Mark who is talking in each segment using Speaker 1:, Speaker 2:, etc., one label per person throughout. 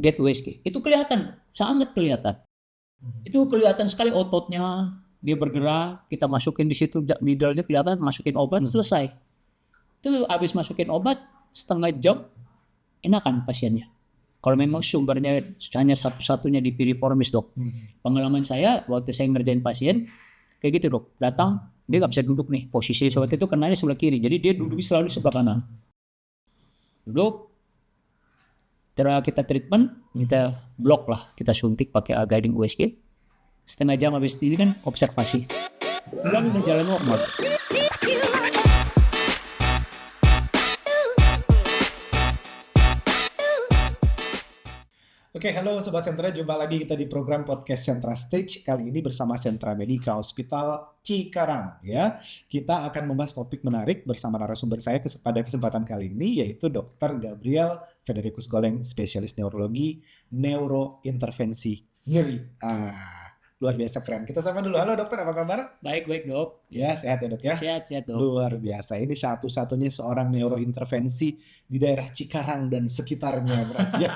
Speaker 1: dead USG. Itu kelihatan, sangat kelihatan. Itu kelihatan sekali ototnya, dia bergerak, kita masukin di situ middle-nya kelihatan, masukin obat, selesai. Itu habis masukin obat, setengah jam, enakan pasiennya. Kalau memang sumbernya hanya satu-satunya di piriformis, dok. Pengalaman saya, waktu saya ngerjain pasien, kayak gitu, dok. Datang, dia nggak bisa duduk nih. Posisi waktu itu kenanya sebelah kiri, jadi dia duduk selalu sebelah kanan. Duduk, setelah kita treatment, kita blok lah, kita suntik pakai guiding USG. Setengah jam habis ini kan observasi. Pulang udah jalan normal.
Speaker 2: Oke, halo Sobat Sentra, jumpa lagi kita di program podcast Sentra Stage. Kali ini bersama Sentra Medica Hospital Cikarang ya. Kita akan membahas topik menarik bersama narasumber saya pada kesempatan kali ini, yaitu Dr. Gabriel Federicus Goleng, spesialis neurologi, neurointervensi nyeri. Luar biasa keren. Kita sapa dulu. Halo dokter, apa kabar?
Speaker 1: Baik, dok.
Speaker 2: Ya, sehat ya dok ya?
Speaker 1: Sehat, dok.
Speaker 2: Luar biasa. Ini satu-satunya seorang neurointervensi di daerah Cikarang dan sekitarnya berarti ya.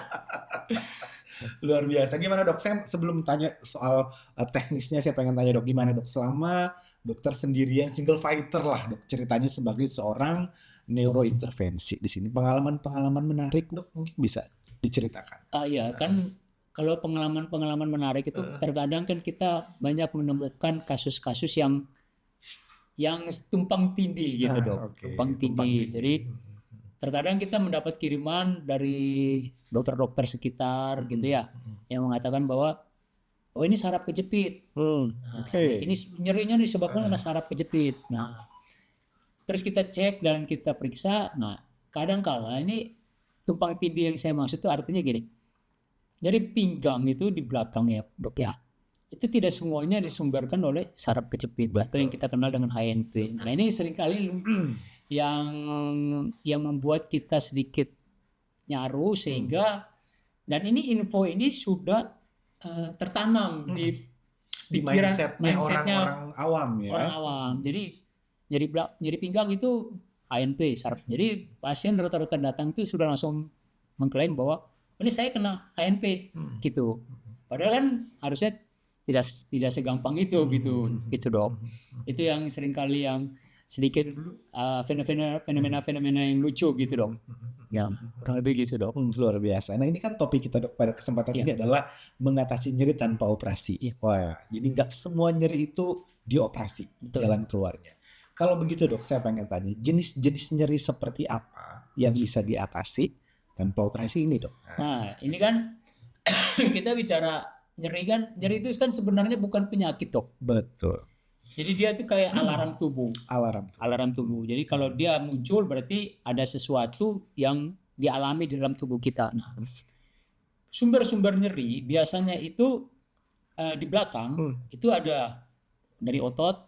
Speaker 2: Luar biasa. Gimana dok? Saya sebelum tanya soal teknisnya, saya pengen tanya dok, gimana dok selama dokter sendirian single fighter lah dok, ceritanya sebagai seorang neurointervensi di sini, pengalaman-pengalaman menarik dok mungkin bisa diceritakan.
Speaker 1: Iya kan, kalau pengalaman menarik itu terkadang kan kita banyak menemukan kasus-kasus yang tumpang tindih gitu dok.
Speaker 2: Okay.
Speaker 1: Tumpang tindih. Jadi terkadang kita mendapat kiriman dari dokter-dokter sekitar gitu ya, yang mengatakan bahwa oh ini saraf kejepit. Ini nyerinya disebabkan karena saraf kejepit. Nah, terus kita cek dan kita periksa. Nah, kadang-kala ini tumpang tindih yang saya maksud itu artinya gini. Jadi pinggang itu di belakang ya dok ya, itu tidak semuanya disumberkan oleh saraf kejepit atau yang kita kenal dengan HNP. Nah ini seringkali yang membuat kita sedikit nyaru sehingga dan ini info ini sudah tertanam di pikiran mindsetnya
Speaker 2: orang awam ya.
Speaker 1: Orang awam. Jadi nyeri pinggang itu HNP saraf. Jadi pasien rata-rata datang itu sudah langsung mengklaim bahwa ini saya kena HNP gitu. Padahal kan harusnya tidak segampang itu gitu dok. Itu yang seringkali yang sedikit fenomena yang lucu gitu dok. Ya, kurang lebih gitu dok.
Speaker 2: Luar biasa. Nah ini kan topik kita dok pada kesempatan ini adalah mengatasi nyeri tanpa operasi. Wah, jadi nggak semua nyeri itu dioperasi. Jalan keluarnya. Kalau begitu dok, saya pengen tanya jenis-jenis nyeri seperti apa yang bisa diatasi tanpa operasi ini dok?
Speaker 1: Nah ini kan kita bicara nyeri itu kan sebenarnya bukan penyakit dok.
Speaker 2: Betul.
Speaker 1: Jadi dia itu kayak alarm tubuh.
Speaker 2: Alarm
Speaker 1: tubuh. Jadi kalau dia muncul berarti ada sesuatu yang dialami di dalam tubuh kita. Nah, sumber-sumber nyeri biasanya itu di belakang itu ada dari otot,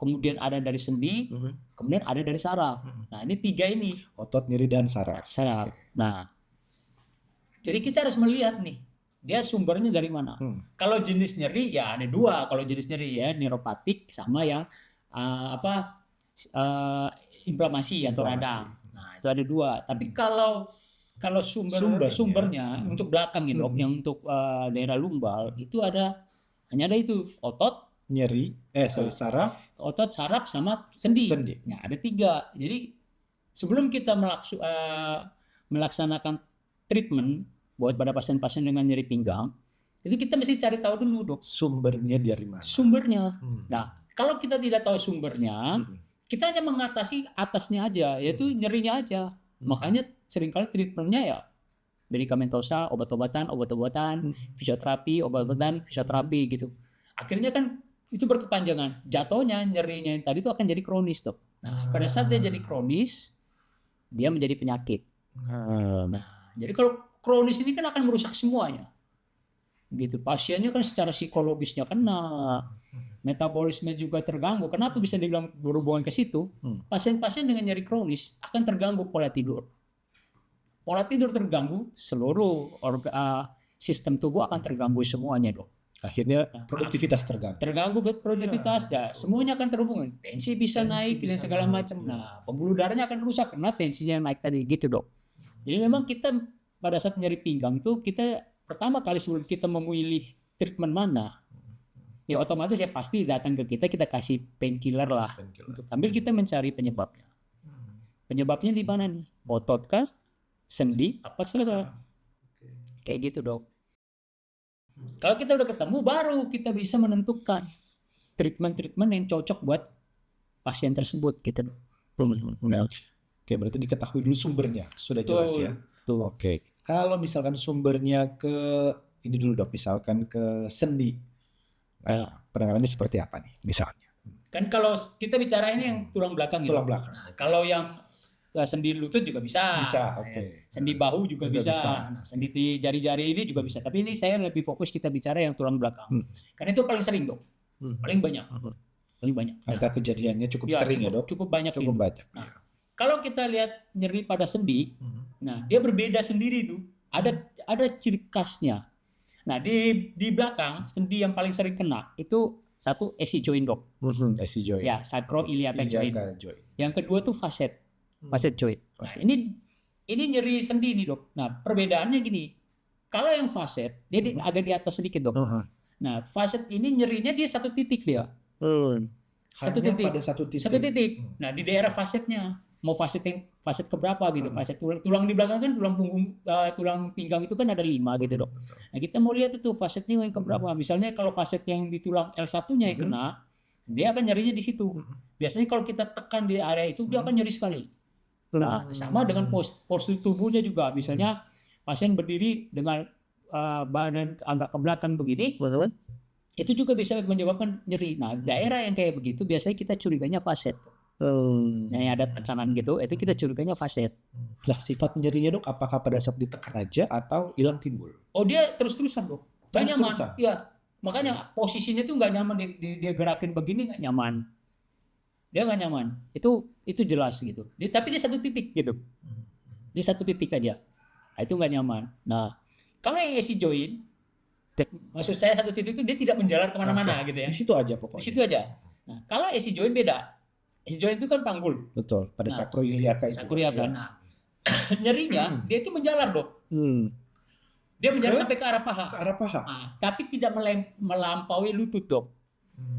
Speaker 1: kemudian ada dari sendi, kemudian ada dari saraf. Nah ini tiga ini.
Speaker 2: Otot, nyeri, dan saraf.
Speaker 1: Okay. Nah, jadi kita harus melihat nih, dia sumbernya dari mana. Kalau jenis nyeri ya ada dua. Kalau jenis nyeri ya neuropatik sama yang inflamasi atau radang. Nah itu ada dua. Tapi kalau sumbernya untuk belakang ya dok, yang untuk daerah lumbal itu hanya ada itu otot,
Speaker 2: nyeri, saraf,
Speaker 1: otot, saraf sama sendi. Nah ada tiga. Jadi sebelum kita melaksanakan treatment buat pada pasien-pasien dengan nyeri pinggang, itu kita mesti cari tahu dulu dok.
Speaker 2: Sumbernya dari mana?
Speaker 1: Sumbernya. Nah kalau kita tidak tahu sumbernya, kita hanya mengatasi atasnya aja, yaitu nyerinya aja. Makanya seringkali treatmentnya ya medikamentosa, obat-obatan, fisioterapi, obat-obatan, fisioterapi gitu. Akhirnya kan itu berkepanjangan. Jatuhnya nyerinya yang tadi itu akan jadi kronis dok. Nah pada saat dia jadi kronis, dia menjadi penyakit. Nah jadi kalau kronis ini kan akan merusak semuanya. Gitu. Pasiennya kan secara psikologisnya kena, metabolisme juga terganggu. Kenapa bisa dibilang berhubungan ke situ? Pasien-pasien dengan nyeri kronis akan terganggu pola tidur. Pola tidur terganggu, seluruh sistem tubuh akan terganggu semuanya, dok.
Speaker 2: Akhirnya produktivitas terganggu.
Speaker 1: Terganggu produktivitas, ya, semuanya akan terhubung. Tensi bisa naik dan segala macam. Nah, pembuluh darahnya akan rusak karena tensinya naik tadi, gitu dok. Jadi memang kita pada saat nyeri pinggang itu kita pertama kali sebelum kita memilih treatment mana, ya otomatis ya pasti datang ke kita kasih painkiller lah.
Speaker 2: Painkiller.
Speaker 1: Sambil kita mencari penyebabnya. Penyebabnya di mana nih? Otot kah? Sendi? Apa salah? Kayak gitu dok. Kalau kita udah ketemu, baru kita bisa menentukan treatment yang cocok buat pasien tersebut gitu dok.
Speaker 2: Oke, berarti diketahui dulu sumbernya. Sudah jelas ya.
Speaker 1: Tuh.
Speaker 2: Oke. Kalau misalkan sumbernya ke ini dulu dok, misalkan ke sendi. Nah, penanganannya seperti apa nih misalnya?
Speaker 1: Kan kalau kita bicara ini yang tulang belakang gitu.
Speaker 2: Tulang belakang.
Speaker 1: Nah, kalau yang sendi lutut juga bisa.
Speaker 2: Bisa, oke.
Speaker 1: Sendi bahu juga bisa.
Speaker 2: bisa.
Speaker 1: Nah, sendi di jari-jari ini juga bisa. Tapi ini saya lebih fokus kita bicara yang tulang belakang. Karena itu paling sering dok. Paling banyak. Paling banyak.
Speaker 2: Angka kejadiannya cukup sering ya dok?
Speaker 1: Cukup banyak.
Speaker 2: Cukup
Speaker 1: itu.
Speaker 2: banyak.
Speaker 1: Nah, kalau kita lihat nyeri pada sendi, nah dia berbeda sendiri tuh. Ada ciri khasnya. Nah di belakang sendi yang paling sering kena itu satu AC joint dok.
Speaker 2: AC joint.
Speaker 1: Ya sacroiliac joint. Yang kedua tuh facet joint. Nah, ini nyeri sendi nih dok. Nah perbedaannya gini. Kalau yang facet dia agak di atas sedikit dok. Nah facet ini nyerinya dia satu titik dia.
Speaker 2: Satu titik. Pada satu titik.
Speaker 1: Nah di daerah facetnya. Mau facet ke berapa gitu. Facet tulang di belakang kan tulang punggung, tulang pinggang itu kan ada 5 gitu dok. Nah kita mau lihat itu facetnya yang ke berapa. Misalnya kalau facet yang di tulang L1-nya yang kena, dia akan nyerinya di situ. Biasanya kalau kita tekan di area itu dia akan nyeri sekali. Nah sama dengan postur tubuhnya juga. Misalnya pasien berdiri dengan badan agak ke belakang begini, itu juga bisa menyebabkan nyeri. Nah daerah yang kayak begitu biasanya kita curiganya facet. Yang ada tekanan gitu, itu kita curiganya facet.
Speaker 2: Nah, sifat nyerinya dok, apakah pada saat ditekan aja atau hilang timbul?
Speaker 1: Oh dia terus-terusan dok, nggak nyaman.
Speaker 2: Terus-terusan?
Speaker 1: Iya, makanya posisinya tuh nggak nyaman, dia gerakin begini nggak nyaman. Dia nggak nyaman. Itu jelas gitu. Tapi dia satu titik gitu. Dia satu titik aja. Nah, itu nggak nyaman. Nah, kalau yang AC joint, maksud saya satu titik itu dia tidak menjalar kemana-mana gitu ya.
Speaker 2: Di situ aja pokoknya.
Speaker 1: Di situ aja. Nah, kalau AC joint beda. AC joint itu kan panggul.
Speaker 2: Betul. Pada sacroiliac itu.
Speaker 1: Sacroiliac. Nah, nyerinya dia itu menjalar dok. Dia menjalar sampai ke arah paha.
Speaker 2: Ke arah paha.
Speaker 1: Nah, tapi tidak melampaui lutut dok.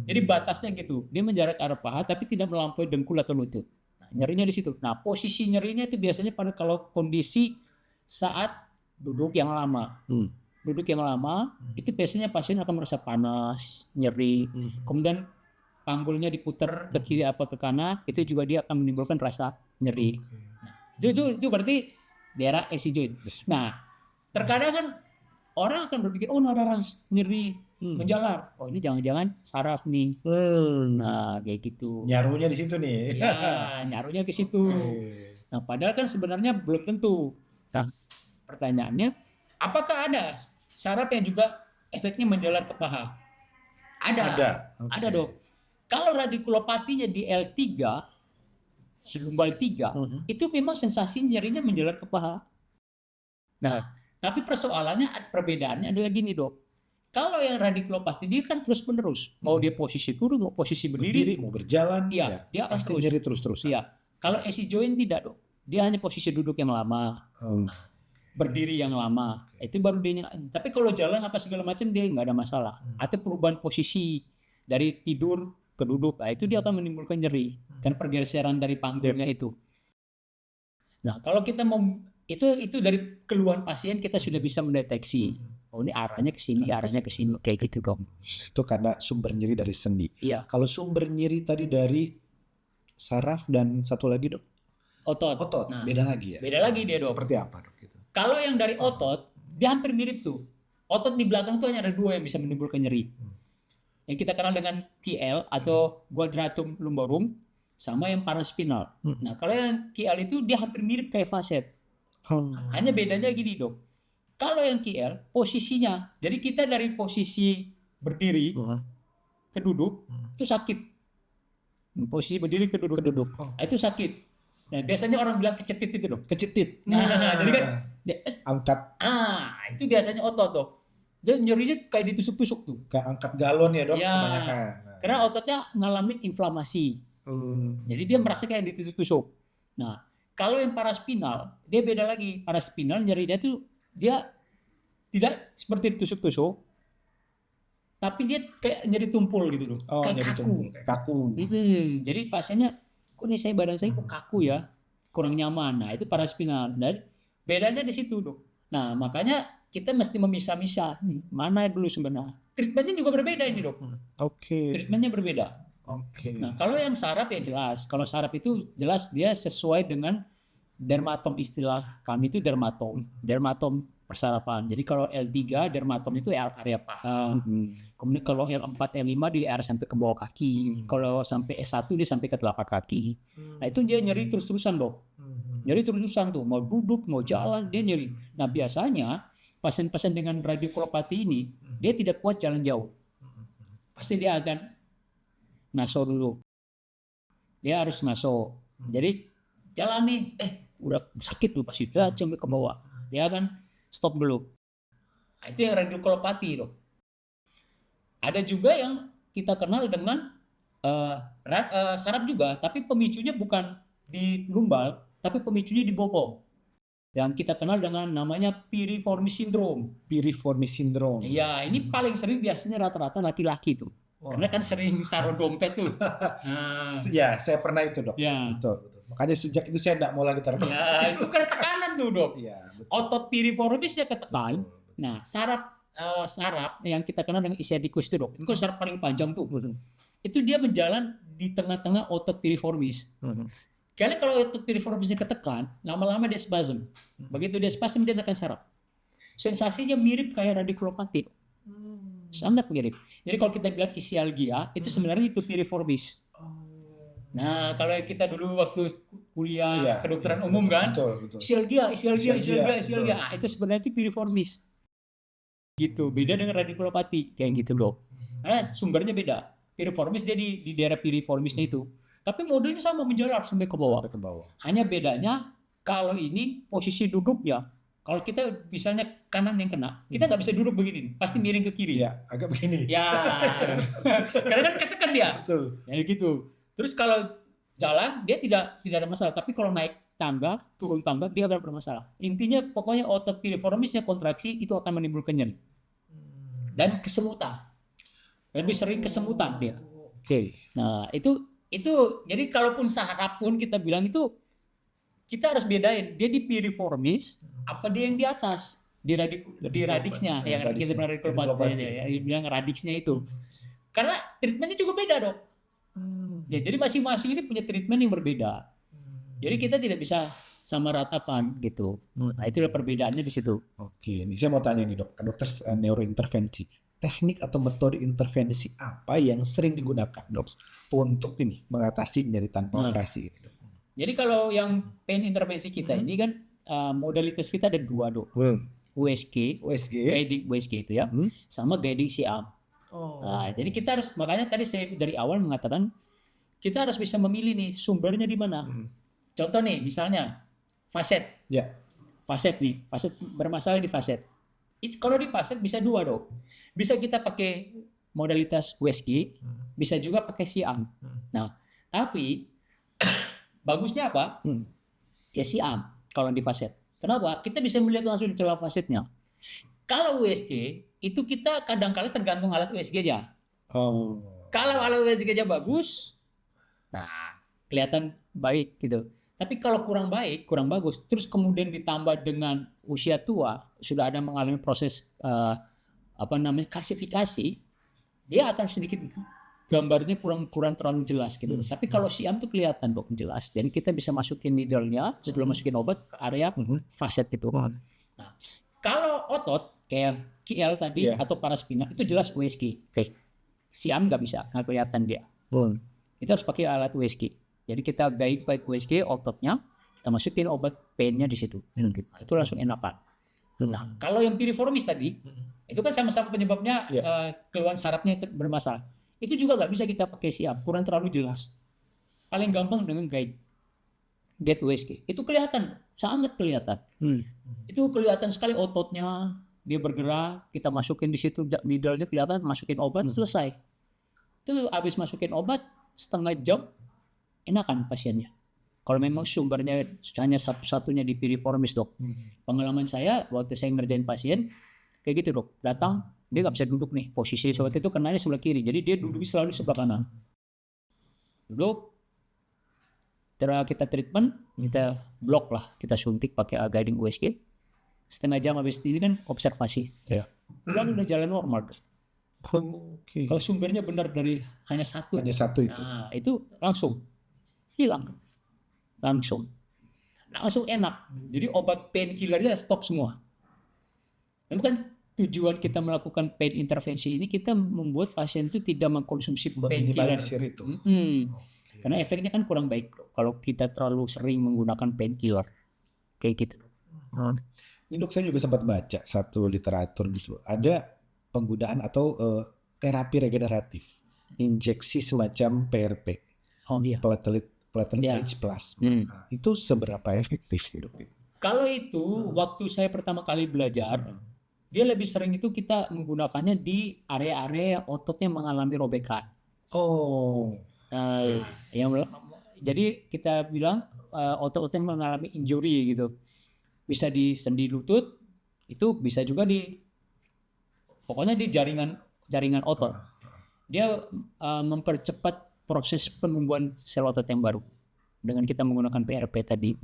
Speaker 1: Jadi batasnya gitu. Dia menjalar ke arah paha tapi tidak melampaui dengkul atau lutut. Nah, nyerinya di situ. Nah, posisi nyerinya itu biasanya pada kalau kondisi saat duduk yang lama. Duduk yang lama itu biasanya pasien akan merasa panas, nyeri. Kemudian panggulnya diputar ke kiri apa ke kanan, itu juga dia akan menimbulkan rasa nyeri. Nah, itu berarti daerah AC joint. Nah, terkadang kan orang akan berpikir, oh ada nyeri menjalar. Oh ini jangan-jangan saraf nih. Nah kayak gitu.
Speaker 2: Nyarunya di situ nih.
Speaker 1: Ya, nyarunya ke situ. Nah padahal kan sebenarnya belum tentu. Nah, pertanyaannya, apakah ada saraf yang juga efeknya menjalar ke paha? Ada dok. Kalau radikulopatinya di L3, lumbal 3, itu memang sensasi nyerinya menjalar ke paha. Nah, tapi persoalannya, perbedaannya adalah gini dok. Kalau yang radikulopati dia kan terus menerus. Mau dia posisi duduk, mau posisi berdiri,
Speaker 2: mau berjalan,
Speaker 1: iya, dia akan
Speaker 2: pasti nyeri terus-terusan.
Speaker 1: Iya. Kalau AC joint tidak dok. Dia hanya posisi duduk yang lama. Berdiri yang lama. Itu baru dia. Tapi kalau jalan apa segala macam dia nggak ada masalah. Atau perubahan posisi dari tidur ke duduk, nah itu dia akan menimbulkan nyeri. Kan pergeseran dari panggulnya itu. Nah, kalau kita mau itu dari keluhan pasien kita sudah bisa mendeteksi. Oh ini arahnya ke sini, kayak gitu dok.
Speaker 2: Itu karena sumber nyeri dari sendi.
Speaker 1: Iya.
Speaker 2: Kalau sumber nyeri tadi dari saraf dan satu lagi dok? Otot.
Speaker 1: Nah,
Speaker 2: beda lagi ya?
Speaker 1: Beda lagi dia dok.
Speaker 2: Seperti apa dok? Gitu.
Speaker 1: Kalau yang dari otot, dia hampir mirip tuh. Otot di belakang tuh hanya ada 2 yang bisa menimbulkan nyeri. Yang kita kenal dengan QL atau quadratum lumborum, sama yang paraspinal. Nah kalau yang QL itu dia hampir mirip kayak facet. Hanya bedanya gini dok. Kalau yang QL posisinya, jadi kita dari posisi berdiri ke duduk itu sakit. Posisi berdiri ke duduk. Itu sakit. Nah biasanya orang bilang kecetit itu dok.
Speaker 2: Kecetit.
Speaker 1: Nah jadi kan
Speaker 2: angkat.
Speaker 1: Itu biasanya otot dok. Jadi nyerinya kayak ditusuk-tusuk tuh.
Speaker 2: Kayak angkat galon ya dok
Speaker 1: ya,
Speaker 2: kebanyakan.
Speaker 1: Karena ototnya ngalamin inflamasi. Jadi dia merasa kayak ditusuk-tusuk. Nah, kalau yang paraspinal, dia beda lagi. Paraspinal nyerinya tuh dia tidak seperti ditusuk-tusuk, tapi dia kayak nyeri tumpul gitu loh,
Speaker 2: Oh,
Speaker 1: kayak
Speaker 2: jadi
Speaker 1: kaku.
Speaker 2: tumpul, kayak kaku.
Speaker 1: Jadi pasiennya, kok nih badan saya kok kaku ya, kurang nyaman. Nah itu paraspinal. Dan bedanya di situ dok. Nah makanya kita mesti memisah-misah mana dulu sebenarnya. Treatmentnya juga berbeda ini dok.
Speaker 2: Oke.
Speaker 1: Treatmentnya berbeda.
Speaker 2: Oke.
Speaker 1: Nah kalau yang saraf ya jelas. Kalau saraf itu jelas dia sesuai dengan dermatom, istilah kami itu dermatom persarafan. Jadi kalau L3 dermatom itu area paha. Kemudian kalau L4 L5 di area sampai ke bawah kaki. Kalau sampai S1 dia sampai ke telapak kaki. Nah itu dia nyeri terus-terusan dok. Nyeri terus-terusan tuh, mau duduk, mau jalan, dia nyeri. Nah biasanya pasien-pasien dengan radikulopati ini dia tidak kuat jalan jauh. Pasti dia akan ngaso dulu. Dia harus ngaso. Jadi jalan nih, udah sakit tuh pasti dia sampai ke bawah. Dia akan stop dulu. Nah, itu yang radikulopati loh. Ada juga yang kita kenal dengan saraf juga, tapi pemicunya bukan di lumbal, tapi pemicunya di bokong. Yang kita kenal dengan namanya piriformis syndrome.
Speaker 2: Piriformis syndrome.
Speaker 1: Ya, ini paling sering biasanya rata-rata laki-laki tuh. Karena kan sering taruh dompet tuh.
Speaker 2: Ya, saya pernah itu dok.
Speaker 1: Ya.
Speaker 2: Betul. Makanya sejak itu saya tidak mau lagi taruh dompet.
Speaker 1: Ya, itu karena tekanan tuh dok.
Speaker 2: Iya, betul.
Speaker 1: Otot piriformisnya ketekan. Nah, saraf yang kita kenal dengan ischiadicus itu dok. Itu saraf paling panjang tuh. Itu dia berjalan di tengah-tengah otot piriformis. Kali kalau otot piriformisnya ketekan, lama-lama dia spasm. Begitu dia spasm dia tekan saraf. Sensasinya mirip kayak radikulopati. Sangat mirip. Jadi kalau kita bilang ischialgia, itu sebenarnya itu piriformis. Nah, kalau kita dulu waktu kuliah kedokteran umum kan, ischialgia. Nah, itu sebenarnya itu piriformis. Gitu, beda dengan radikulopati kayak gitu loh. Karena sumbernya beda. Piriformis dia di daerah piriformisnya itu. Tapi modelnya sama, menjalar sampai ke bawah. Hanya bedanya kalau ini posisi duduknya, kalau kita misalnya kanan yang kena, kita nggak bisa duduk begini, pasti miring ke kiri.
Speaker 2: Ya, agak begini.
Speaker 1: Ya, karena kan ketekan dia.
Speaker 2: Betul.
Speaker 1: Ya gitu. Terus kalau jalan dia tidak ada masalah, tapi kalau naik tangga, turun tangga dia akan bermasalah. Intinya pokoknya otot piriformisnya kontraksi itu akan menimbulkan nyeri. Dan kesemutan. Lebih sering kesemutan dia.
Speaker 2: Oke.
Speaker 1: Nah, itu jadi kalaupun saraf pun kita bilang itu kita harus bedain dia di piriformis apa dia yang di atas di radiksnya yang kita bilang radikulopati ya, bilang radiksnya itu. Karena treatmentnya juga beda dok. Ya, jadi masing-masing ini punya treatment yang berbeda. Jadi kita tidak bisa sama ratakan gitu. Nah, itulah perbedaannya di situ.
Speaker 2: Oke, ini saya mau tanya nih dok, dokter neurointervensi. Teknik atau metode intervensi apa yang sering digunakan dok untuk ini mengatasi nyeri tanpa operasi? Dok?
Speaker 1: Jadi kalau yang pain intervensi kita ini kan modalitas kita ada dua dok. USG, guiding USG itu ya, sama guiding Siam. Nah, jadi kita harus, makanya tadi saya dari awal mengatakan kita harus bisa memilih nih sumbernya di mana. Contoh nih, misalnya facet. Facet bermasalah di facet. Kalau di facet bisa dua dok. Bisa kita pakai modalitas USG, bisa juga pakai Siam. Nah, tapi bagusnya apa? Ya Siam kalau di facet. Kenapa? Kita bisa melihat langsung di celah facetnya. Kalau USG itu kita kadang-kala tergantung alat USG-nya. Kalau alat USG-nya bagus, nah kelihatan baik gitu. Tapi kalau kurang baik, kurang bagus, terus kemudian ditambah dengan usia tua, sudah ada mengalami proses kalsifikasi, dia akan sedikit gambarnya kurang terlalu jelas gitu. Tapi kalau Siam tuh kelihatan dok jelas. Jadi kita bisa masukin needle-nya sebelum masukin obat ke area facet gitu. Nah, kalau otot kayak KL tadi atau paraspinal itu jelas USG. Siam nggak bisa, nggak kelihatan dia. Kita harus pakai alat USG. Jadi kita guide pakai USG ototnya, kita masukin obat pain-nya di situ. Itu langsung enakan. Nah, kalau yang piriformis tadi, itu kan sama-sama penyebabnya keluhan sarafnya bermasalah. Itu juga nggak bisa kita pakai Siam, kurang terlalu jelas. Paling gampang dengan guide USG. Itu kelihatan, sangat kelihatan. Itu kelihatan sekali ototnya, dia bergerak, kita masukin di situ needle-nya kelihatan, masukin obat, selesai. Itu habis masukin obat setengah jam, enakan pasiennya. Kalau memang sumbernya hanya satu-satunya di piriformis dok. Pengalaman saya waktu saya ngerjain pasien kayak gitu dok, datang dia nggak bisa duduk nih, posisi waktu itu kenanya sebelah kiri, jadi dia duduk selalu sebelah kanan. Duduk, setelah kita treatment, kita blok lah, kita suntik pakai guiding USG. Setengah jam habis ini kan observasi.
Speaker 2: Ya.
Speaker 1: Udah jalan normal.
Speaker 2: Oke.
Speaker 1: Kalau sumbernya benar dari hanya satu
Speaker 2: itu.
Speaker 1: nah itu langsung hilang, langsung enak. Jadi obat painkillernya stop semua. Dan bukan tujuan kita melakukan pain intervensi ini, kita membuat pasien itu tidak mengkonsumsi painkiller.
Speaker 2: Meminimalisir itu.
Speaker 1: Karena efeknya kan kurang baik kalau kita terlalu sering menggunakan painkiller kayak gitu.
Speaker 2: Ini dok, saya juga sempat baca satu literatur gitu. Ada penggunaan atau terapi regeneratif, injeksi semacam PRP, platelet rich plasma. Nah, itu seberapa efektif sih dok?
Speaker 1: Kalau itu waktu saya pertama kali belajar, dia lebih sering itu kita menggunakannya di area-area ototnya mengalami robekan. Jadi kita bilang otot-otot yang mengalami injury gitu, bisa di sendi lutut, itu bisa juga pokoknya di jaringan otot. Dia mempercepat proses penumbuhan sel otot yang baru dengan kita menggunakan PRP tadi.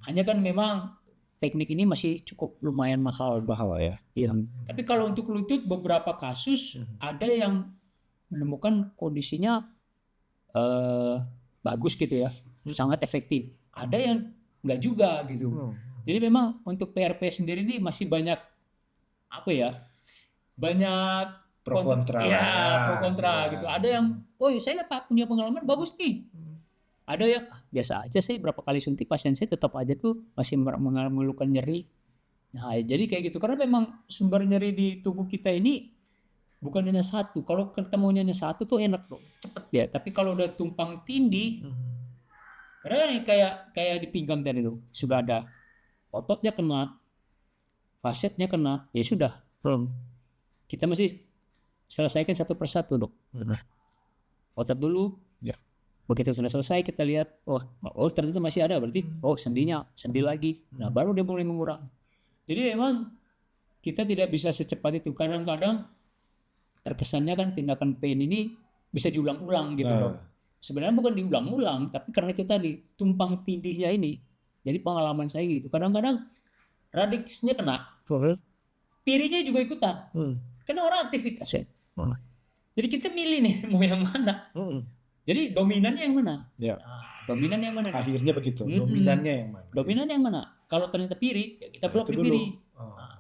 Speaker 1: Hanya kan memang teknik ini masih cukup lumayan mahal
Speaker 2: ya.
Speaker 1: Iya. Tapi kalau untuk lutut beberapa kasus ada yang menemukan kondisinya bagus gitu ya, sangat efektif. Ada yang enggak juga gitu. Jadi memang untuk PRP sendiri ini masih banyak banyak
Speaker 2: pro kontra.
Speaker 1: Iya, pro kontra gitu. Ada yang saya punya pengalaman bagus nih. Ada yang biasa aja sih, berapa kali suntik pasien saya tetap aja tuh masih mengeluhkan nyeri. Nah, jadi kayak gitu karena memang sumber nyeri di tubuh kita ini bukan hanya satu. Kalau ketemunya hanya satu tuh enak loh, cepet ya. Tapi kalau udah tumpang tindih, karena kayak di pinggang tadi tuh sudah ada ototnya kena, fasetnya kena, ya sudah. Kita mesti selesaikan satu persatu dok. Otot dulu. Ya. Begitu sudah selesai kita lihat, ternyata masih ada, berarti sendi lagi. Nah baru dia mulai mengurang. Jadi memang kita tidak bisa secepat itu. Kadang-kadang terkesannya kan tindakan pain ini bisa diulang-ulang gitu loh. Sebenarnya bukan diulang-ulang, tapi karena itu tadi tumpang tindihnya ini. Jadi pengalaman saya gitu. Kadang-kadang radiksnya kena, pirinya juga ikutan. Karena orang aktivitas ya. Jadi kita milih nih mau yang mana. Jadi dominannya yang mana?
Speaker 2: Ya.
Speaker 1: Dominan yang mana?
Speaker 2: Akhirnya begitu. Dominannya yang mana?
Speaker 1: Dominan yang mana? Kalau ternyata piri, ya kita blok di piri.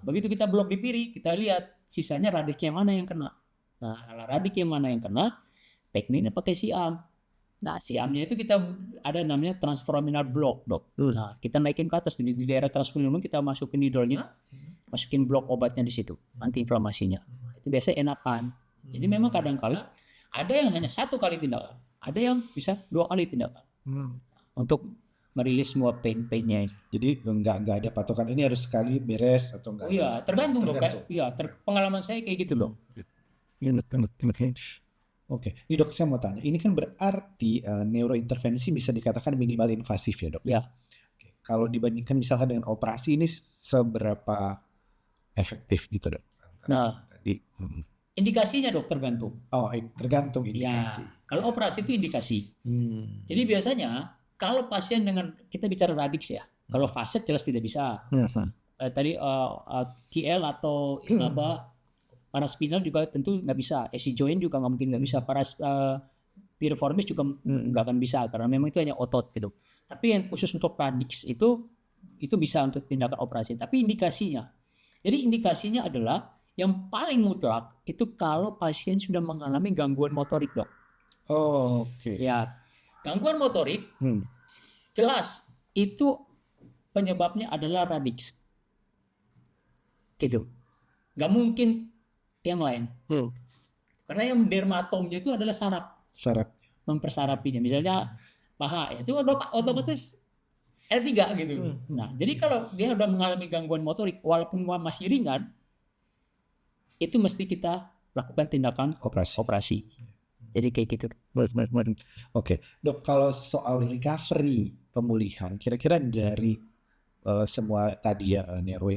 Speaker 1: Begitu kita blok di piri, kita lihat sisanya radiknya mana yang kena. Nah, kalau radik yang mana yang kena, tekniknya pakai siam. Nah, siamnya itu kita ada namanya transforaminal block, dok. Nah, kita naikin ke atas di daerah transforaminal, kita masukin needle-nya, masukin blok obatnya di situ, antiinflamasinya. Itu biasanya enakan. Jadi memang kadang-kali ada yang hanya satu kali tindakan, ada yang bisa 2 kali tindakan untuk merilis semua pain-painnya.
Speaker 2: Jadi nggak ada patokan ini harus sekali beres atau enggak?
Speaker 1: Oh iya, tergantung dok. Pengalaman saya kayak gitu dok.
Speaker 2: Oke, ini dok saya mau tanya, ini kan berarti neurointervensi bisa dikatakan minimal invasif ya dok?
Speaker 1: Ya.
Speaker 2: Oke. Kalau dibandingkan misalkan dengan operasi ini seberapa efektif gitu dok?
Speaker 1: Nah, indikasinya dok tergantung.
Speaker 2: Tergantung indikasi.
Speaker 1: Ya, kalau operasi itu indikasi. Jadi biasanya kalau pasien dengan kita bicara radix ya, kalau faset jelas tidak bisa. Tadi TL atau paraspinal juga tentu nggak bisa. AC joint juga nggak mungkin nggak bisa. Piriformis juga nggak akan bisa karena memang itu hanya otot gitu. Tapi yang khusus untuk radix itu bisa untuk tindakan operasi. Tapi indikasinya, jadi indikasinya adalah yang paling mutlak itu kalau pasien sudah mengalami gangguan motorik dok.
Speaker 2: Oke.
Speaker 1: Ya, gangguan motorik jelas itu penyebabnya adalah radix. Gitu. Nggak mungkin yang lain. Karena yang dermatomnya itu adalah saraf. Mempersarapinya. Misalnya paha, itu otomatis L3 gitu. Nah, jadi kalau dia udah mengalami gangguan motorik walaupun masih ringan, itu mesti kita lakukan tindakan operasi. Jadi kayak gitu.
Speaker 2: Oke, dok, kalau soal recovery pemulihan, kira-kira dari semua tadi ya neuro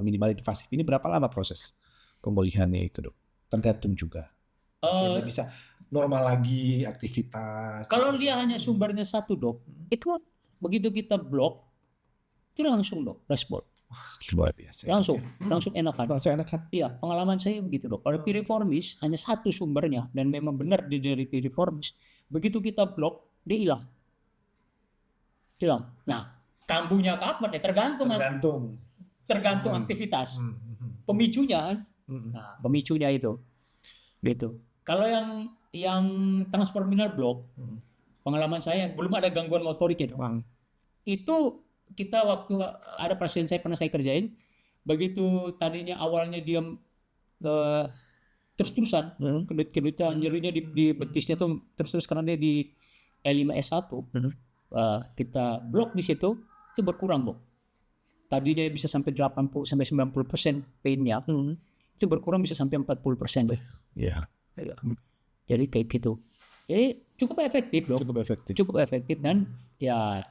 Speaker 2: minimal invasif ini berapa lama proses pemulihannya itu, Dok? Tergantung juga. Sehingga bisa normal lagi aktivitas.
Speaker 1: Kalau dia hanya sumbernya satu, Dok, itu begitu kita blok itu langsung, Dok, respon.
Speaker 2: Luar biasa.
Speaker 1: Langsung enakan.
Speaker 2: Langsung enakan.
Speaker 1: Iya, pengalaman saya begitu, Dok. Kalau piriformis hanya satu sumbernya dan memang benar dari piriformis, begitu kita blok dia hilang. Nah, kambuhnya kapan? Ya tergantung aktivitas. Pemicunya, nah, pemicunya itu, gitu. Kalau yang transforminal block, pengalaman saya belum ada gangguan motorik ya, Dok. Itu kita waktu ada pasien saya pernah saya kerjain, begitu tadinya awalnya dia terus-terusan kedut-kedutan nyerinya di betisnya tuh terus karena dia di L5S1. Kita blok di situ itu berkurang, Bok. Tadinya bisa sampai 80 sampai 90% pain-nya. Itu berkurang bisa sampai 40%.
Speaker 2: Iya.
Speaker 1: Jadi kayak gitu. Jadi cukup efektif, Dok. Cukup efektif dan ya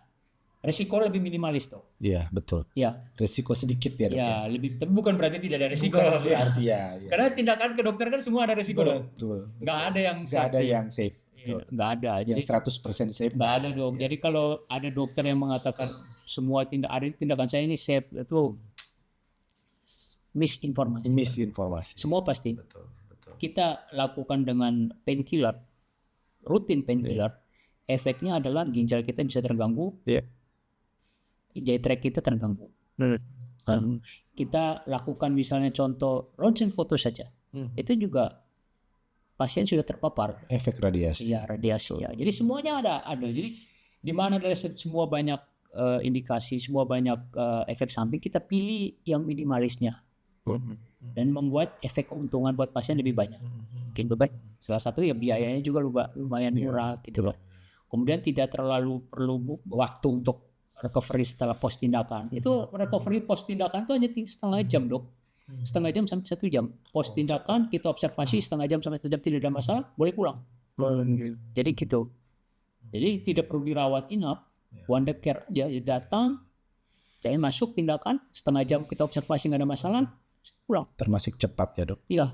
Speaker 1: resiko lebih minimalis, Dok.
Speaker 2: Iya, betul.
Speaker 1: Ya.
Speaker 2: Resiko sedikit ya, Dok.
Speaker 1: Ya, lebih, tapi bukan berarti tidak ada resiko.
Speaker 2: Bukan berarti ya.
Speaker 1: Karena tindakan ke dokter kan semua ada resiko, Dok.
Speaker 2: Betul.
Speaker 1: Nggak ada yang
Speaker 2: Nggak ada yang safe.
Speaker 1: Nggak ada. Jadi
Speaker 2: Yang 100% safe.
Speaker 1: nggak ada, Dok. Jadi kalau ada dokter yang mengatakan semua tindakan saya ini safe, itu misinformasi. Semua pasti.
Speaker 2: Betul.
Speaker 1: Kita lakukan dengan painkiller, rutin painkiller, efeknya adalah ginjal kita bisa terganggu, GI tract kita terganggu. Kita lakukan misalnya contoh ronsen foto saja, itu juga pasien sudah terpapar
Speaker 2: efek radiasi.
Speaker 1: Iya, radiasi ya. Jadi semuanya ada. Jadi di mana dari semua banyak indikasi, semua banyak efek samping, kita pilih yang minimalisnya dan membuat efek keuntungan buat pasien lebih banyak. Gitu, baik. Salah satu ya biayanya juga lumayan murah gitu loh. Kemudian tidak terlalu perlu waktu untuk recovery setelah post tindakan. Itu recovery post tindakan itu hanya setengah jam, Dok. Setengah jam sampai 1 jam. Post tindakan kita observasi setengah jam sampai 1 jam, tidak ada masalah, boleh pulang. Jadi gitu. Jadi tidak perlu dirawat inap, one day care aja, datang, saya masuk tindakan, setengah jam kita observasi nggak ada masalah, pulang.
Speaker 2: Termasuk cepat ya, Dok.
Speaker 1: Iya.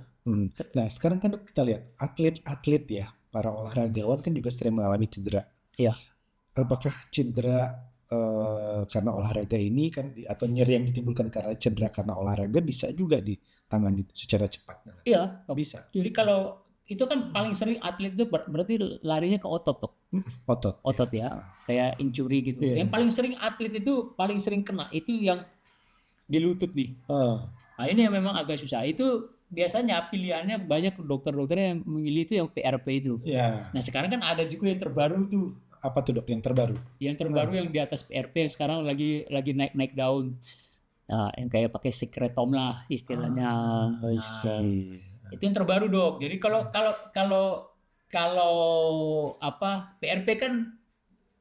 Speaker 2: Nah sekarang kan, Dok, kita lihat atlet-atlet ya, para olahragawan kan juga sering mengalami cedera.
Speaker 1: Iya.
Speaker 2: Apakah cedera karena olahraga ini kan atau nyeri yang ditimbulkan karena cedera karena olahraga bisa juga ditangani secara cepat?
Speaker 1: Iya,
Speaker 2: bisa.
Speaker 1: Jadi kalau itu kan paling sering atlet itu berarti larinya ke otot, Dok. Otot ya, kayak injury gitu. Yang paling sering atlet itu paling sering kena itu yang di lutut nih. Nah ini yang memang agak susah. Itu biasanya pilihannya banyak dokter-dokter yang memilih itu yang PRP itu. Nah sekarang kan ada juga yang terbaru tuh.
Speaker 2: Apa tuh, Dok, yang terbaru? Yang
Speaker 1: terbaru yang di atas PRP yang sekarang lagi naik daun. Nah, yang kayak pakai sekretom lah istilahnya. Itu yang terbaru, Dok. Jadi kalau PRP kan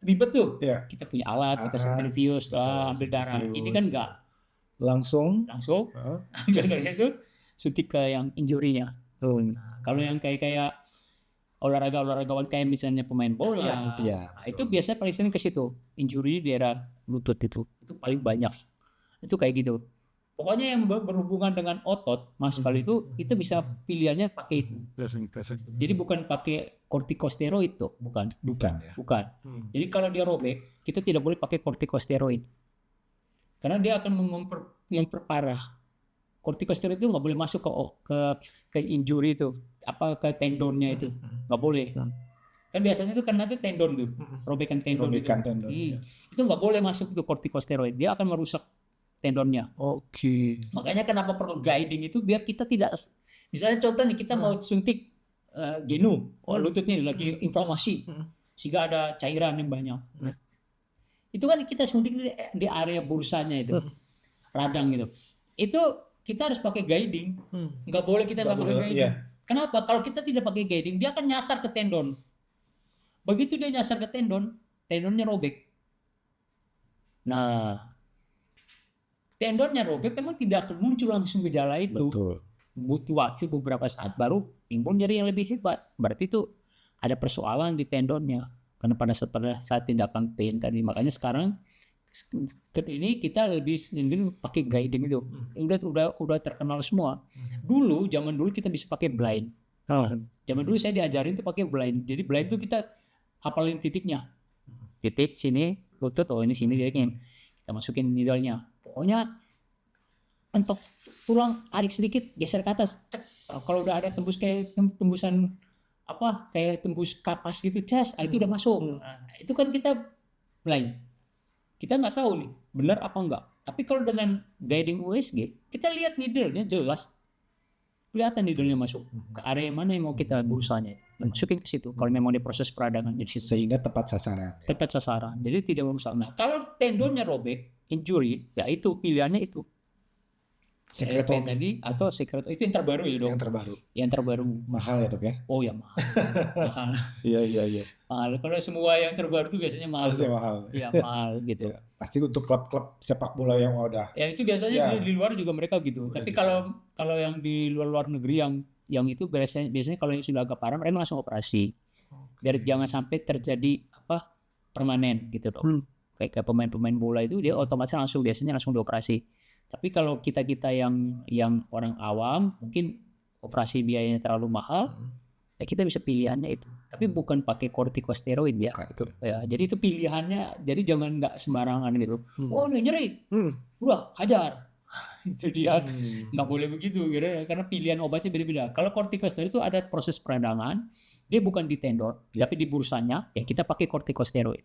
Speaker 1: ribet tuh. Kita punya alat, kita centrifuge, ambil darah. Ini kan enggak. Langsung ambil darah itu suntik ke yang injurinya. Nah, kalau yang kayak olahragawan kayak misalnya pemain bola, itu biasanya paling sering ke situ, injury di daerah lutut itu paling banyak. Itu kayak gitu. Pokoknya yang berhubungan dengan otot, Mas, kalau itu bisa pilihannya pakai itu. Jadi bukan pakai kortikosteroid tuh, bukan. Jadi kalau dia robek, kita tidak boleh pakai kortikosteroid. Karena dia akan memperparah. Kortikosteroid itu nggak boleh masuk ke injury itu, ke tendonnya itu, nggak boleh. Kan biasanya itu karena itu tendon tuh, robekan tendon. Itu nggak boleh masuk itu kortikosteroid, dia akan merusak tendonnya. Makanya kenapa perlu guiding itu biar kita tidak, misalnya contoh nih kita mau suntik genu, lututnya lagi inflamasi, sehingga ada cairan yang banyak. Itu kan kita suntik di area bursanya itu, radang gitu. Itu kita harus pakai guiding, nggak boleh kita nggak pakai guiding. Kenapa? Kalau kita tidak pakai guiding, dia akan nyasar ke tendon. Begitu dia nyasar ke tendon, tendonnya robek. Nah, tendonnya robek memang tidak akan muncul langsung gejala itu. Butuh waktu beberapa saat baru timbul nyeri yang lebih hebat. Berarti itu ada persoalan di tendonnya. Karena pada saat tindakan pain tadi, makanya sekarang ini kita lebih sendiri pakai guiding itu. Udah terkenal semua. Zaman dulu kita bisa pakai blind. Zaman dulu saya diajarin tuh pakai blind. Jadi blind itu kita hafalin titiknya. Titik sini, lutut, ini sini dia ingin. Kita masukin needle-nya. Pokoknya untuk tulang tarik sedikit, geser ke atas. Kalau udah ada tembus kayak tembusan kayak tembus kapas gitu, itu udah masuk. Nah, itu kan kita blind. Kita nggak tahu nih benar apa enggak. Tapi kalau dengan guiding USG, kita lihat needle-nya jelas. Kelihatan needle-nya masuk ke area mana yang mau kita berusahanya. Masukin ke situ. Kalau memang di proses peradangan di situ.
Speaker 2: Sehingga tepat sasaran.
Speaker 1: Tepat sasaran. Jadi tidak merusak. Nah, kalau tendonnya robek, injury, ya itu pilihannya itu.
Speaker 2: Secretomy
Speaker 1: tadi atau secretomy itu yang terbaru ya, Dok. Yang terbaru.
Speaker 2: Mahal ya, Dok ya?
Speaker 1: Oh ya, mahal. Mahal.
Speaker 2: Iya.
Speaker 1: Mahal. Kalau semua yang terbaru itu biasanya mahal.
Speaker 2: Pasti mahal.
Speaker 1: Iya, mahal gitu.
Speaker 2: Ya, pasti untuk klub-klub sepak bola yang udah.
Speaker 1: Ya itu biasanya di luar juga mereka gitu. Tapi gitu. Kalau yang di luar negeri yang itu biasanya kalau yang sudah agak parah mereka langsung operasi. Biar jangan sampai terjadi permanen gitu, Dok. Kayak pemain-pemain bola itu dia otomatis biasanya langsung dioperasi. Tapi kalau kita yang orang awam mungkin operasi biayanya terlalu mahal, ya kita bisa pilihannya itu. Tapi bukan pakai kortikosteroid ya. Gitu. Ya. Jadi itu pilihannya. Jadi jangan nggak sembarangan gitu. Oh ini nyeri, udah hajar. Itu dia nggak boleh begitu gitu. Karena pilihan obatnya beda-beda. Kalau kortikosteroid itu ada proses peradangan, dia bukan di tendon, tapi di bursanya ya kita pakai kortikosteroid.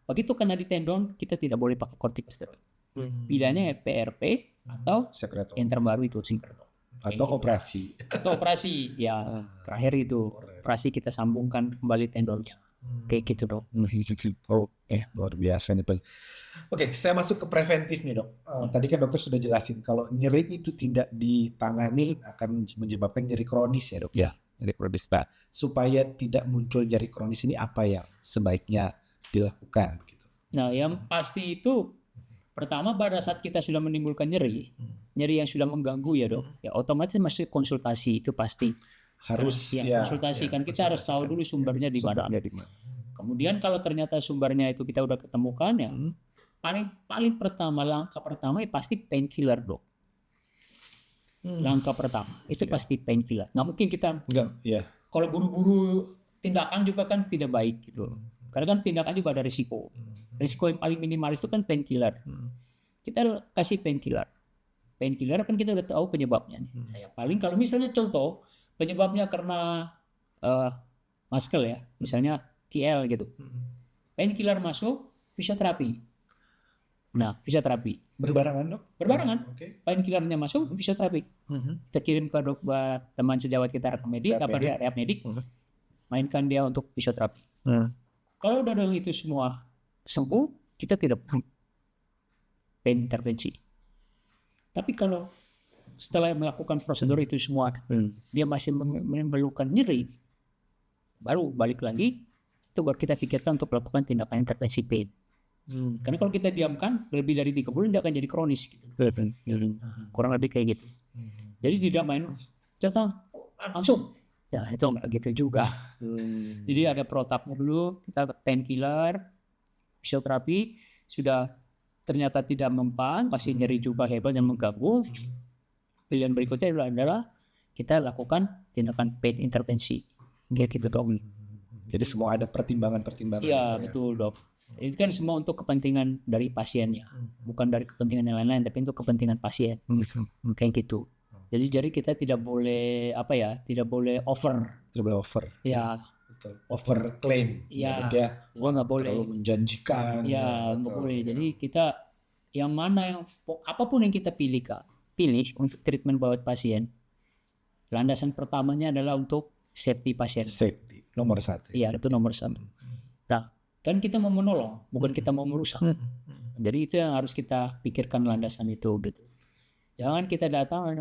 Speaker 1: Begitu kena di tendon kita tidak boleh pakai kortikosteroid. Pilihannya PRP atau
Speaker 2: secretomy.
Speaker 1: Yang terbaru itu secretomy.
Speaker 2: Atau operasi.
Speaker 1: Atau operasi ya terakhir itu operasi kita sambungkan kembali tendonnya. Kayak gitu, Dok.
Speaker 2: Luar biasa nih, Bang. Oke, saya masuk ke preventif nih, Dok. Tadi kan dokter sudah jelasin kalau nyeri itu tidak ditangani akan menyebabkan nyeri kronis ya, Dok.
Speaker 3: Ya, nyeri kronis.
Speaker 2: Nah, supaya tidak muncul nyeri kronis ini apa yang sebaiknya dilakukan gitu.
Speaker 1: Nah, yang pasti itu pertama pada saat kita sudah menimbulkan nyeri yang sudah mengganggu ya, Dok. Ya otomatis masih konsultasi itu pasti.
Speaker 2: Harus
Speaker 1: konsultasi kan kita harus tahu dulu sumbernya di mana. Kemudian kalau ternyata sumbernya itu kita udah ketemukan ya, paling pertama langkah pertama ya pasti painkiller, Dok. Langkah pertama itu pasti painkiller. Nggak mungkin kita kalau buru-buru tindakan juga kan tidak baik gitu. Karena kan tindakan juga ada risiko. Risiko yang paling minimalis itu kan painkiller. Kita kasih painkiller. Painkiller kan kita udah tahu penyebabnya. Ya, paling kalau misalnya contoh penyebabnya karena muscle ya, misalnya TL gitu. Painkiller masuk, fisioterapi. Nah, fisioterapi.
Speaker 2: Berbarengan, Dok?
Speaker 1: Berbarengan. Painkillernya masuk, fisioterapi. Kita kirim ke teman sejawat kita rehab medik, mainkan dia untuk fisioterapi. Kalau udah dengan itu semua sembuh, kita tidak perlu pain intervensi. Tapi kalau setelah melakukan prosedur itu semua, dia masih memerlukan nyeri, baru balik lagi, itu baru kita pikirkan untuk melakukan tindakan intervensi pain. Karena kalau kita diamkan lebih dari 3 bulan, dia akan jadi kronis. Gitu. Kurang lebih kayak gitu. Jadi tidak main, datang langsung. Ya itu nggak gitu juga. Jadi ada protapnya dulu, kita painkiller, fisioterapi, sudah ternyata tidak mempan, masih nyeri juga hebat dan mengganggu. Pilihan berikutnya adalah kita lakukan tindakan pain intervensi. Kayak gitu, Dok.
Speaker 2: Jadi semua ada pertimbangan-pertimbangan.
Speaker 1: Iya, betul, Dok. Itu kan semua untuk kepentingan dari pasiennya, bukan dari kepentingan yang lain-lain, tapi untuk kepentingan pasien. Kayak gitu. Jadi kita tidak boleh tidak boleh over.
Speaker 2: Tidak boleh over.
Speaker 1: Ya.
Speaker 2: Betul. Over claim.
Speaker 1: Ya.
Speaker 2: Gua
Speaker 1: nggak boleh.
Speaker 2: Terlalu menjanjikan.
Speaker 1: Ya, nggak boleh. Jadi kita apapun yang kita pilih untuk treatment buat pasien, landasan pertamanya adalah untuk safety pasien.
Speaker 2: Safety nomor 1.
Speaker 1: Iya, itu nomor 1. Nah, kan kita mau menolong, bukan kita mau merusak. Jadi itu yang harus kita pikirkan landasan itu gitu. Jangan kita datang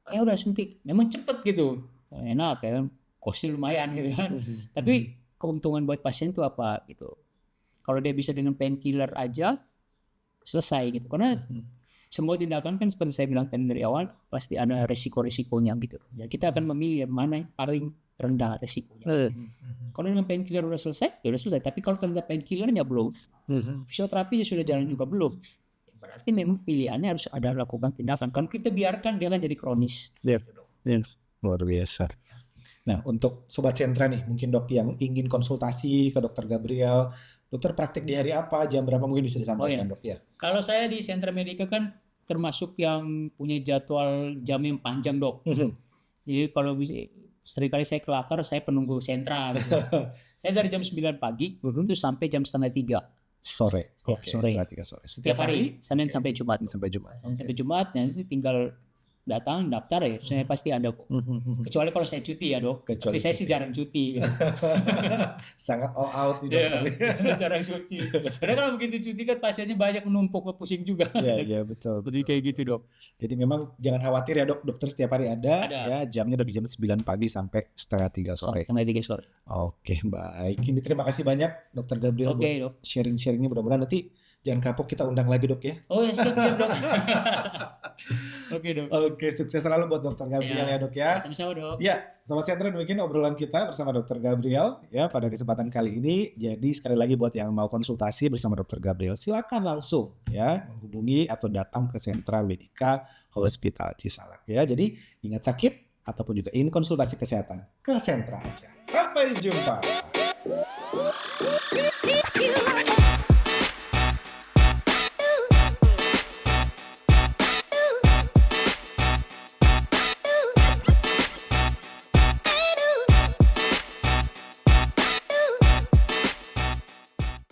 Speaker 1: udah suntik, memang cepet gitu, enak ya, kosnya lumayan gitu kan. Tapi keuntungan buat pasien itu apa gitu? Kalau dia bisa dengan painkiller aja selesai gitu. Karena semua tindakan kan seperti saya bilang tadi dari awal pasti ada resiko-resikonya gitu. Ya kita akan memilih mana yang paling rendah resikonya. Kalau dengan painkiller udah selesai, ya udah selesai. Tapi kalau ternyata painkillernya belum, fisioterapinya sudah jalan juga belum, berarti memang pilihannya harus ada lakukan tindakan. Kalau kita biarkan dia kan jadi kronis.
Speaker 2: Iya. Luar biasa. Nah, untuk Sobat Sentra nih, mungkin dok yang ingin konsultasi ke Dokter Gabriel, dokter praktik di hari apa, jam berapa mungkin bisa disampaikan dok ya?
Speaker 1: Kalau saya di Sentra Medika kan termasuk yang punya jadwal jam yang panjang dok. Jadi kalau bisa, seringkali saya kelakar, saya penunggu sentra gitu. Saya dari jam 9 pagi itu sampai jam setengah 3
Speaker 2: sore.
Speaker 1: sore.
Speaker 2: Sore.
Speaker 1: Setiap hari, Senin sampai Jumat.
Speaker 2: Sampai Jumat.
Speaker 1: Senin sampai Jumat, nanti tinggal datang daftar ya, saya pasti ada kok. Kecuali kalau saya cuti ya dok. Tapi saya sih jarang cuti.
Speaker 2: Sangat all out nih dokter.
Speaker 1: Jarang cuti. Karena kalau begitu cuti kan pasiennya banyak menumpuk, pusing juga.
Speaker 2: Iya betul.
Speaker 1: Jadi kayak gitu dok.
Speaker 2: Jadi memang jangan khawatir ya dok, dokter setiap hari ada. Ya jamnya dari jam 9 pagi sampai setengah 3 sore.
Speaker 1: Setengah 3 sore.
Speaker 2: Oke baik. Ini terima kasih banyak dokter Gabriel buat
Speaker 1: dok.
Speaker 2: sharing-sharingnya, mudah-mudahan nanti jangan kapok, kita undang lagi dok ya.
Speaker 1: Oh ya siap dok. Oke dok.
Speaker 2: Oke, sukses selalu buat dokter Gabriel ya dok ya.
Speaker 1: Sama-sama dok.
Speaker 2: Ya, Sobat Sentra, demikian obrolan kita bersama dokter Gabriel ya pada kesempatan kali ini. Jadi sekali lagi buat yang mau konsultasi bersama dokter Gabriel, silakan langsung ya menghubungi atau datang ke Sentra Medika Hospital Cisalak ya. Jadi ingat sakit ataupun juga ingin konsultasi kesehatan, ke Sentra aja. Sampai jumpa.